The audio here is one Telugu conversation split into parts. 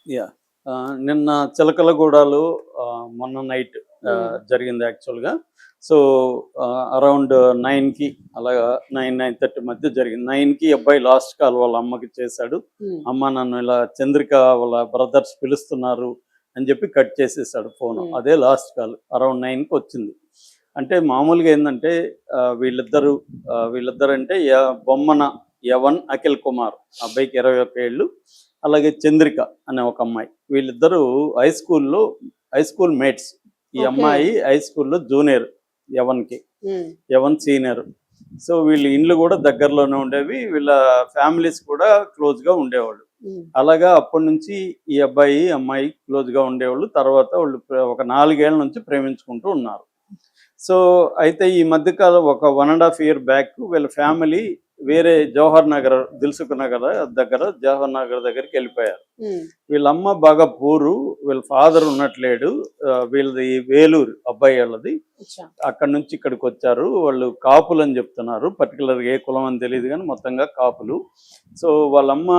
యాహ్! నిన్న చిలకలగూడలో మొన్న నైట్ హ్మ్. జరిగింది యాక్చువల్‌గా. సో, అరౌండ్ 9కి అలాగా 9, 9:30 మధ్య జరిగింది. 9కి అబ్బాయి లాస్ట్ కాల్ వాళ్ళ అమ్మకి చేశాడు. హ్మ్. అమ్మ నన్ను ఇలా చంద్రిక వాళ్ళ బ్రదర్స్ పిలుస్తున్నారు అని చెప్పి కట్ చేసేసాడు ఫోను. హ్మ్. అదే లాస్ట్ కాల్. అరౌండ్ 9కి వచ్చింది. అంటే మామూలుగా ఏందంటే వీళ్ళిద్దరంటే బొమ్మన యవన్, అఖిల్ కుమార్. అబ్బాయికి 21 ఏళ్ళు. అలాగే చంద్రిక అనే ఒక అమ్మాయి. వీళ్ళిద్దరూ హై స్కూల్‌లో హై స్కూల్ మేట్స్. ఈ ఓకే. అమ్మాయి హై స్కూల్‌లో జూనియర్ యవన్‌కి. హ్మ్. యవన్ సీనియర్. సో, వీళ్ళ ఇండ్లు కూడా దగ్గరలోనే ఉండేవి. వీళ్ళ ఫ్యామిలీస్ కూడా క్లోజ్‌గా ఉండేవాళ్ళు. హ్మ్. అలాగా అప్పటినుంచి ఈ అబ్బాయి, అమ్మాయి క్లోజ్‌గా ఉండేవాళ్ళు. తర్వాత వాళ్ళు ఒక 4 ఏళ్ల నుంచి ప్రేమించుకుంటూ ఉన్నారు. సో, అయితే ఈ మధ్య కాలం ఒక 1 ½ ఇయర్ బ్యాక్ వీళ్ళ ఫ్యామిలీ వేరే జవహర్ నగర్, దిల్సుఖ్ నగర్ దగ్గర జవహర్ నగర్ దగ్గరికెళ్ళిపోయారు. హ్మ్. వీళ్ళమ్మ బాగా పూరు. వీళ్ళ ఫాదర్ ఉన్నట్లేడు. వీళ్ళది వేలూరు అబ్బాయి వాళ్ళది. అచ్చా! అక్కడి నుంచి ఇక్కడికొచ్చారు. వాళ్ళు కాపులని చెప్తున్నారు. పర్టిక్యులర్‌గా ఏ కులం అని తెలీదు గానీ మొత్తంగా కాపులు. సో, వాళ్ళమ్మ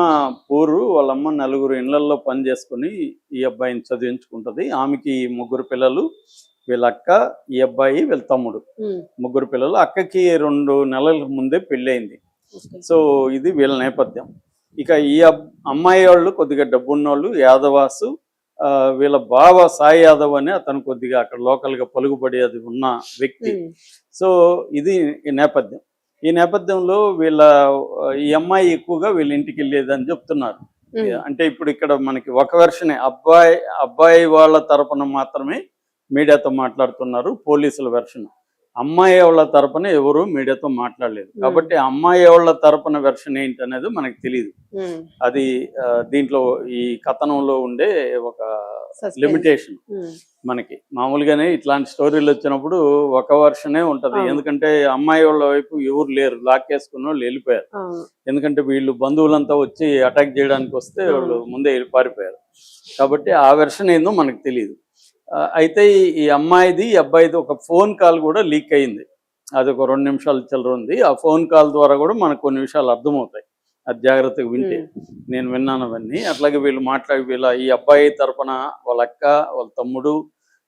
పూరు. వాళ్ళమ్మ నలుగురు ఇళ్ళల్లో పని చేసుకొని ఈ అబ్బాయిని చదివించుకుంటది. ఆమెకి ముగ్గురు పిల్లలు. వీళ్ళ అక్క, ఈ అబ్బాయి, వీళ్ళ తమ్ముడు. హ్మ్. ముగ్గురు పిల్లలు. అక్కకి 2 నెలల ముందే పెళ్ళయింది. ఓకే. సో, ఇది వీళ్ళ నేపథ్యం. ఇక ఈ అమ్మాయి వాళ్ళు కొద్దిగా డబ్బున్నోళ్ళు యాదవాసు. వీళ్ళ బావ సాయి యాదవ్ అని అతను కొద్దిగా అక్కడ లోకల్‌గా పలుకుబడి అది ఉన్న వ్యక్తి. హ్మ్. సో, ఇది ఈ నేపథ్యం. ఈ నేపథ్యంలో ఈ అమ్మాయి ఎక్కువగా వీళ్ళ ఇంటికెళ్ళేదని చెప్తున్నారు. హ్మ్. అంటే ఇప్పుడు ఇక్కడ మనకి ఒక వెర్షనే. అబ్బాయి వాళ్ళ తరపున మాత్రమే మీడియాతో మాట్లాడుతున్నారు. పోలీసుల వెర్షన్. అమ్మాయి వాళ్ళ తరపున ఎవరు మీడియాతో మాట్లాడలేదు. హ్మ్. కాబట్టి అమ్మాయి వాళ్ళ తరపున వెర్షన్ ఏంటనేది మనకు తెలీదు. హ్మ్. అది దీంట్లో ఈ కథనంలో ఉండే ఒక సస్పెన్స్. లిమిటేషన్ హ్మ్. మనకి. మామూలుగానే ఇట్లాంటి స్టోరీలొచ్చినప్పుడు ఒక వెర్షనే ఉంటది. అవును. ఎందుకంటే అమ్మాయి వాళ్ళ వైపు ఎవరు లేరు. లాక్కేసుకున్నోళ్ళు వెళ్ళిపోయారు. అవును. ఎందుకంటే వీళ్ళు బంధువులంతా వచ్చి అటాక్ చేయడానికొస్తే వాళ్ళు అవును. ముందే పారిపోయారు. కాబట్టి ఆ వెర్షన్ ఏందో మనకు తెలీదు. అయితే ఈ అమ్మాయిది, ఈ అబ్బాయిది ఒక ఫోన్ కాల్ కూడా లీక్ అయింది. అదొక 2 నిమిషాల చిల్లర ఉంది. ఆ ఫోన్ కాల్ ద్వారా కూడా మనకు కొన్ని విషయాలు అర్థమవుతాయి. అది జాగ్రత్తగా వింటే. హ్మ్. నేను విన్నాను అవన్నీ. అట్లాగే ఈ అబ్బాయి తరపున వాళ్ళ అక్క, వాళ్ళ తమ్ముడు,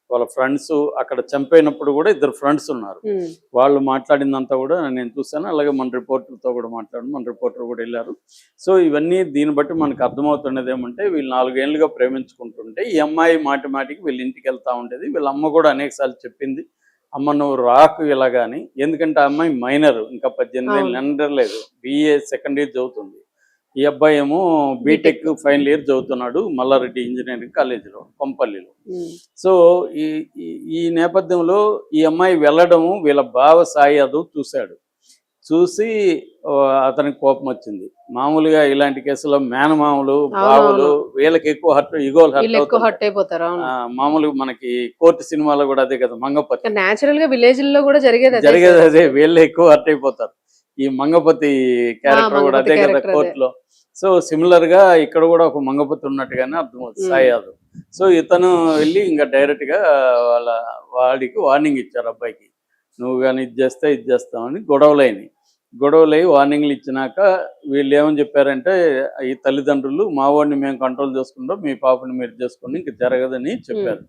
వాళ్ళ ఫ్రెండ్సు అక్కడ చంపేయినప్పుడు కూడా ఇద్దరు ఫ్రెండ్స్ ఉన్నారు. హ్మ్. వాళ్ళు మాట్లాడిందంతా కూడా నేను చూసాను. అలాగే మన రిపోర్టర్‌తో కూడా మాట్లాడాను. మన రిపోర్టర్ కూడా ఎళ్లారు. సో, ఇవన్నీ దీన్ని బట్టి మనకు అర్థమవుతున్నదేమంటే వీళ్ళు 4 ఏళ్లుగా ప్రేమించుకుంటుంటే ఈ అమ్మాయి మాటి మాటికి వీళ్ళ ఇంటికెళ్తా ఉండేది. వీళ్ళ అమ్మ కూడా అనేక సార్లు చెప్పింది. అమ్మ నువ్వు రాకు ఇలాగా అని. ఎందుకంటే ఆ అమ్మాయి మైనర్. ఇంకా 18 ఏళ్ళు అవును. నిండలేదు. బీఏ సెకండ్ ఇయర్ చదువుతుంది. ఈ అబ్బాయేమో బీటెక్. బీటెక్ ఫైనల్ ఇయర్ చదువుతున్నాడు. మల్లారెడ్డి ఇంజినీరింగ్ కాలేజీలో కొంపల్లిలో. హ్మ్. సో, ఈ ఈ ఈ నేపథ్యంలో ఈ అమ్మాయి వెళ్ళడము వీళ్ళ బావ సాయి యాదవ్ చూసాడు. చూసి అతనికి కోపమొచ్చింది. మామూలుగా ఇలాంటి కేసుల్లో మేనమామలు, బావలు అవునవును. వీళ్ళకి ఎక్కువ ఈగోలు హర్ట్ వీళ్ళెక్కువ అవుతుంటాయి. హర్ట్ అయిపోతారు. అవును. మామూలుగా మనకి కోర్ట్ సినిమాలో కూడా అదే కదా! మంగపతి. నేచురల్‌గా విలేజ్‌ల్లో గూడా జరిగేది అదే జరిగేది సార్ అదే. అసలు. వీళ్ళే ఎక్కువ హర్ట్ అయిపోతారు. ఈ మంగపతి ఆ! క్యారెక్టర్ కూడా మంగపతి అదే కదా క్యారెక్టర్ అదే. కోర్ట్‌లో. సో, సిమిలర్‌గా ఇక్కడ కూడా ఒక మంగపతి ఉన్నట్టుగానే అర్థమవుతుంది హ్మ్. సాయి యాదవ్. సో, ఇతను వెళ్ళి ఇంక డైరెక్ట్‌గా వాళ్ళ వాడికి వార్నింగ్ ఇచ్చారు అబ్బాయికి. నువ్వు గాని ఇది చేస్తే ఇది చేస్తామని గొడవలయినాయి. గొడవలయి వార్నింగ్‌లు ఇచ్చినాక వీళ్ళేమని చెప్పారంటే ఈ తల్లిదండ్రులు మా వాడిని మేము కంట్రోల్ చేసుకుంటాం. మీ పాపని మీరు చేసుకోండి. ఇంక జరగదని హ్మ్. చెప్పారు.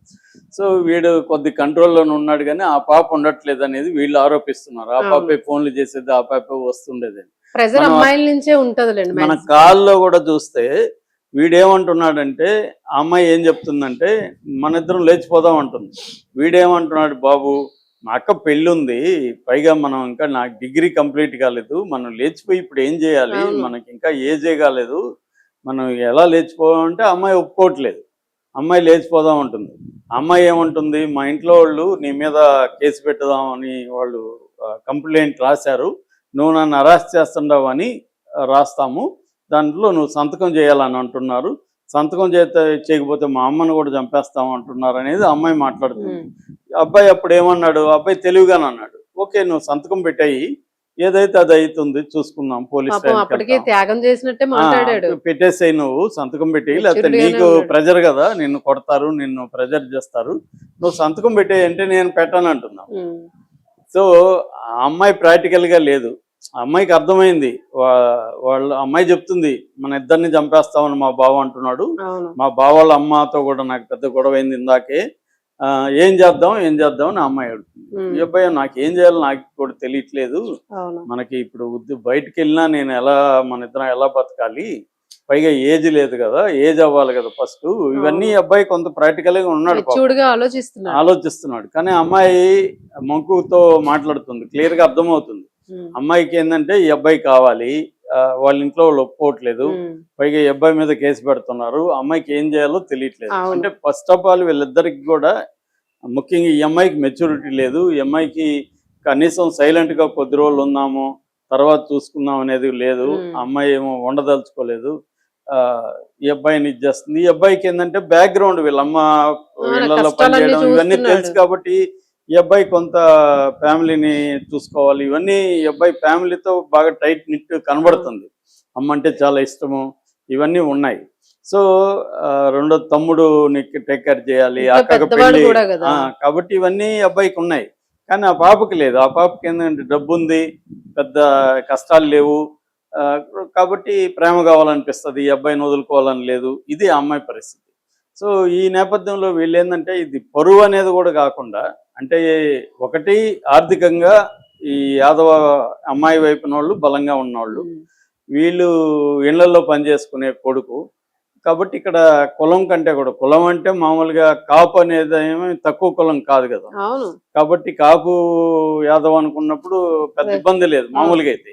సో, వీడు కొద్ది కంట్రోల్‌లోనే ఉన్నాడు గానీ, ఆ పాప ఉండట్లేదనేది వీళ్ళు ఆరోపిస్తున్నారు. ఆ అవును. పాపే ఫోన్‌లు చేసేది, ఆ పాపే వస్తుండేదని. ప్రెషర్ మనం అమ్మాయిల నుంచే ఉంటదిలెండి మన మాక్సిమం. కాల్‌లో గూడా చూస్తే వీడేమంటున్నాడంటే, ఆ అమ్మాయి ఏం చెప్తుందంటే, మనిద్దరం లేచిపోదాం అంటుంది. వీడేమంటున్నాడు, బాబు మా అక్క పెళ్ళుంది. పైగా మనం ఇంకా నాకు డిగ్రీ కంప్లీట్ కాలేదు. మనం లేచిపోయి ఇప్పుడు ఏం చేయాలి? అవును. మనకింకా ఏజే కాలేదు. మనం ఎలా లేచిపోదాం అంటే, ఆ అమ్మాయి ఒప్పుకోవట్లేదు. అమ్మాయి లేచిపోదాం అంటుంది. ఆ అమ్మాయి ఏమంటుంది, మా ఇంట్లో వాళ్ళు నీ మీద కేసు పెట్టుదామని వాళ్ళు కంప్లెయింట్ రాశారు. నువ్వు నన్ను అరెస్ట్ చేస్తున్నావని రాస్తాము. దాంట్లో నువ్వు సంతకం చేయాలని అంటున్నారు. సంతకం చేయకపోతే మా అమ్మను కూడా చంపేస్తాం అంటున్నారు అనేది ఆ అమ్మాయి మాట్లాడుతుంది. హ్మ్. అబ్బాయి అప్పుడు ఏమన్నాడు, అబ్బాయి తెలివిగానే అన్నాడు. ఓకే, నువ్వు సంతకం పెట్టేయి. ఏదైతే అది అవుతుంది చూసుకుందాం. పోలీస్ పాపం స్టేషన్‌కి అప్పటికి వెళ్తాం. త్యాగం చేసినట్టే మాట్లాడాడు. పెట్టేసేయి, నువ్వు సంతకం పెట్టేయి. లేకపోతే మెచ్యూర్డ్ గానే నీకు ఉన్నాడు. ప్రెజర్ కదా, నిన్ను కొడతారు, నిన్ను ప్రెజర్ చేస్తారు. నువ్వు సంతకం పెట్టేయి అంటే నేను పెట్టను అంటున్నావు. హ్మ్. సో, ఆ అమ్మాయి ప్రాక్టికల్‌గా లేదు. ఆ అమ్మాయికి అర్థమైంది. వాళ్ళ అమ్మాయి చెప్తుంది, మన ఇద్దరిని చంపేస్తామని మా బావ అంటున్నాడు. అవును. మా బావ వాళ్ళ అమ్మతో కూడా నాకు పెద్ద గొడవ అయింది ఇందాకే. ఏం చేద్దాం అని ఆ అమ్మాయి అడుగుతుంది. ఈ అబ్బాయి నాకేం చేయాలో నాకు కూడా తెలియట్లేదు. అవును. మనకి ఇప్పుడు బయటికి వెళ్ళినా నేను మన ఇద్దరం ఎలా బతకాలి, పైగా ఏజ్ లేదు కదా, ఏజ్ అవ్వాలి కదా ఫస్ట్. ఇవన్నీ ఈ అబ్బాయి కొంత ప్రాక్టికల్గా ఉన్నాడు, మెచ్యూర్డ్‌గా ఆలోచిస్తున్నాడు. కానీ అమ్మాయి మంకుతో మాట్లాడుతుంది, క్లియర్గా అర్థమవుతుంది. అమ్మాయికి ఏంటంటే ఈ అబ్బాయి కావాలి, వాళ్ళ ఇంట్లో వాళ్ళు ఒప్పుకోవట్లేదు, పైగా ఈ అబ్బాయి మీద కేసు పెడుతున్నారు, అమ్మాయికి ఏం చేయాలో తెలియట్లేదు. అంటే ఫస్ట్ ఆఫ్ ఆల్ వీళ్ళిద్దరికి కూడా ముఖ్యంగా ఈ అమ్మాయికి మెచ్యూరిటీ లేదు. ఈ అమ్మాయికి కనీసం సైలెంట్గా కొద్ది రోజులు ఉన్నాము తర్వాత చూసుకుందాం అనేది లేదు. అమ్మాయి ఏమో ఉండదలుచుకోలేదు. ఈ అబ్బాయిని ఇచ్చేస్తుంది. ఈ అబ్బాయికి ఏంటంటే బ్యాక్గ్రౌండ్ వీళ్ళమ్మ వీళ్ళల్లో పనిచేయడం ఇవన్నీ తెలుసు కాబట్టి ఈ అబ్బాయి కొంత ఫ్యామిలీని చూసుకోవాలి. ఇవన్నీ ఈ అబ్బాయి ఫ్యామిలీతో బాగా టైట్ నిట్ కనబడుతుంది. అమ్మ అంటే చాలా ఇష్టము, ఇవన్నీ ఉన్నాయి. సో రెండో తమ్ముడు నీకు టేక్ కేర్ చేయాలి, అక్కకి పెళ్ళి, కాబట్టి ఇవన్నీ అబ్బాయికి ఉన్నాయి. కానీ ఆ పాపకి లేదు. ఆ పాపకి ఏంటంటే డబ్బు ఉంది, పెద్ద కష్టాలు లేవు, కాబట్టి ప్రేమ కావాలనిపిస్తుంది, ఈ అబ్బాయిని వదులుకోవాలని లేదు. ఇది ఆ అమ్మాయి పరిస్థితి. సో ఈ నేపథ్యంలో వీళ్ళు ఏంటంటే ఇది పరువు అనేది కూడా కాకుండా, అంటే ఒకటి ఆర్థికంగా ఈ యాదవ అమ్మాయి వైపున వాళ్ళు బలంగా ఉన్నవాళ్ళు, వీళ్ళు ఇళ్లలో పనిచేసుకునే కొడుకు, కాబట్టి ఇక్కడ కులం కంటే కూడా, కులం అంటే మామూలుగా కాపు అనేది ఏమి తక్కువ కులం కాదు కదా, కాబట్టి కాపు యాదవ్ అనుకున్నప్పుడు పెద్ద ఇబ్బంది లేదు మామూలుగా అయితే.